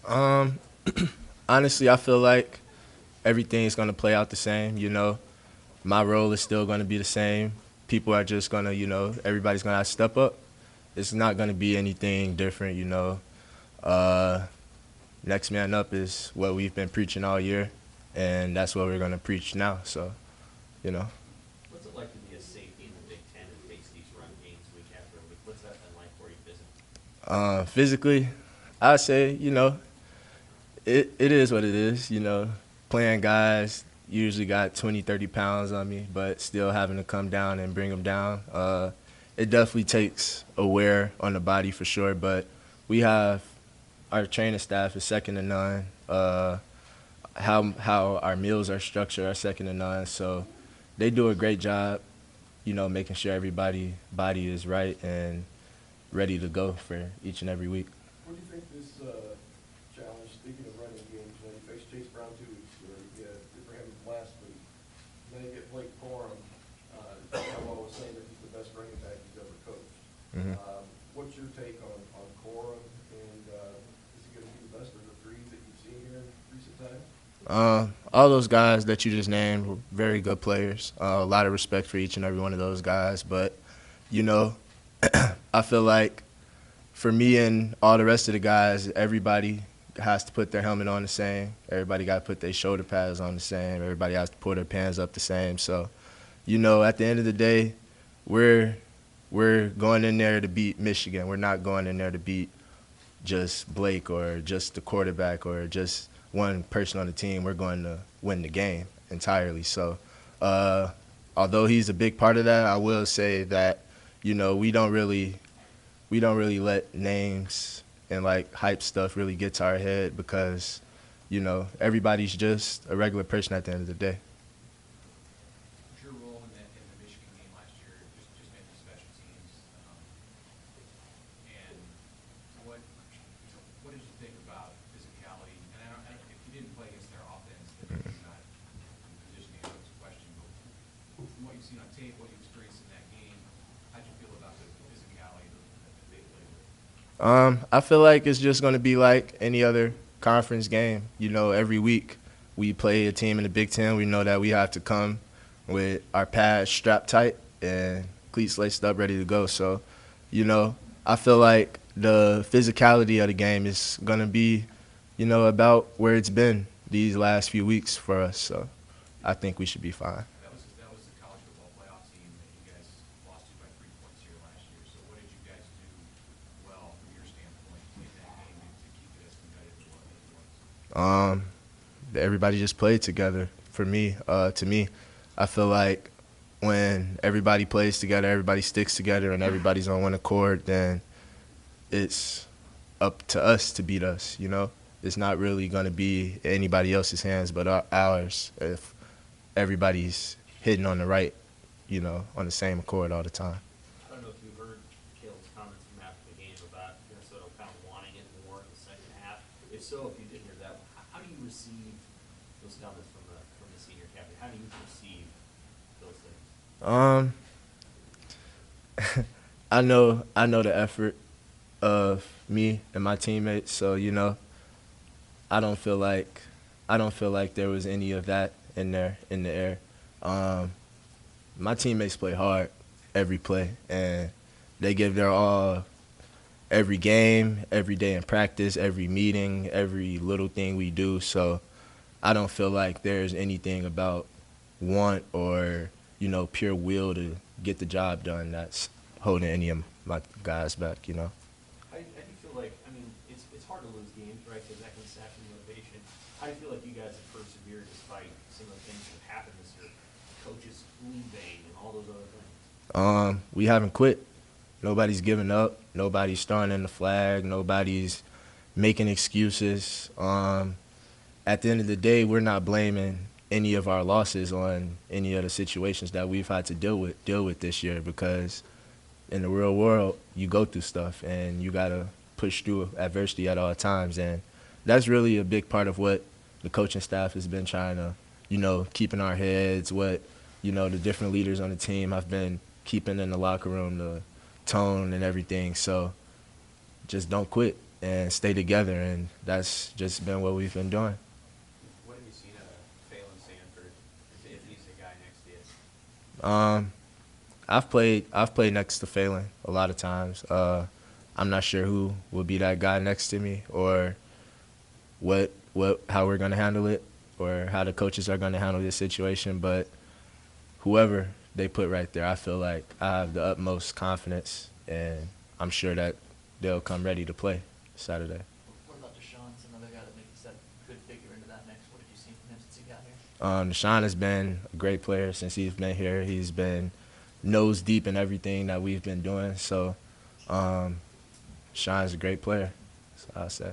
Um, Honestly, I feel like everything's gonna play out the same. My role is still gonna be the same. People are just gonna, everybody's gonna have to step up. It's not gonna be anything different. Uh, Next man up is what we've been preaching all year, and that's what we're gonna preach now. So, you know, What's it like to be a safety in the Big Ten and face these run games week after week? What's that been like for you physically? physically, I say, it is what it is. Playing guys usually got 20, 30 pounds on me, but still having to come down and bring them down. It definitely takes a wear on the body for sure, but we have our training staff is second to none. How our meals are structured are second to none. So they do a great job, making sure everybody body is right and ready to go for each and every week. What do you think this challenge, speaking of running games, you face Chase Brown 2 weeks ago, you get Abraham last week, then you get Blake Corum, Cal was saying that he's the best running back he's ever coached. hmm What's your take on Corum, and is he going to be the best of the three that you've seen here in recent time? all those guys that you just named were very good players. A lot of respect for each and every one of those guys. But, you know, I feel like for me and all the rest of the guys, everybody has to put their helmet on the same. Everybody got to put their shoulder pads on the same. Everybody has to pull their pants up the same. So, at the end of the day, we're going in there to beat Michigan. We're not going in there to beat just Blake or just the quarterback or just one person on the team. We're going to win the game entirely. So, although he's a big part of that, I will say that we don't really let names and like hype stuff really get to our head because everybody's just a regular person at the end of the day. What's your role in the Michigan game last year? Just maybe special teams. And what did you think about physicality? And if you didn't play against their offense, then you're not in a position to answer this question. But from what you've seen on tape, what you experienced in that game, how'd you feel about the physicality that they played with? I feel like it's just going to be like any other conference game. Every week we play a team in the Big Ten. We know that we have to come with our pads strapped tight and cleats laced up, ready to go. So, I feel like the physicality of the game is going to be, about where it's been these last few weeks for us. So, I think we should be fine. That was the college football playoff team that you guys lost to by 3 points here last year. So what did you guys do well from your standpoint in that game to keep it as competitive as it was? Um, Everybody just played together. For me, to me, I feel like when everybody plays together, everybody sticks together, and everybody's on one accord, then it's up to us to beat us. It's not really going to be anybody else's hands but ours if everybody's hitting on the right, on the same accord all the time. I don't know if you heard Caleb's comments from after the game about Minnesota kind of wanting it more in the second half. If so, if you didn't hear that, how do you receive those comments from the senior captain? How do you perceive those things? Um, I know the effort of me and my teammates, so I don't feel like there was any of that in there in the air. Um, my teammates play hard every play, and they give their all every game, every day in practice, every meeting, every little thing we do. So I don't feel like there's anything about want or pure will to get the job done that's holding any of my guys back. How do you feel like, I mean, it's hard to lose games, right, because that can sap your motivation. How do you feel like you guys have persevered despite some of the things that have happened this year? Coaches leaving and all those other things. We haven't quit. Nobody's giving up. Nobody's throwing in the flag. Nobody's making excuses. At the end of the day, we're not blaming any of our losses on any of the situations that we've had to deal with this year because in the real world, you go through stuff and you got to push through adversity at all times. And that's really a big part of what the coaching staff has been trying to, keep in our heads, what, the different leaders on the team have been keeping in the locker room, the tone and everything. So just don't quit. and stay together, and that's just been what we've been doing. What have you seen out of Phelan Sanford, if he's the guy next to you? I've played next to Phelan a lot of times. I'm not sure who will be that guy next to me, or how we're gonna handle it, or how the coaches are gonna handle this situation. But whoever they put right there, I feel like I have the utmost confidence, and I'm sure that they'll come ready to play Saturday. What about Deshaun's another guy that makes that good figure into that mix? What have you seen from him since he got here? Deshaun has been a great player since he's been here. He's been nose deep in everything that we've been doing. So, Sean's a great player, that's what I say.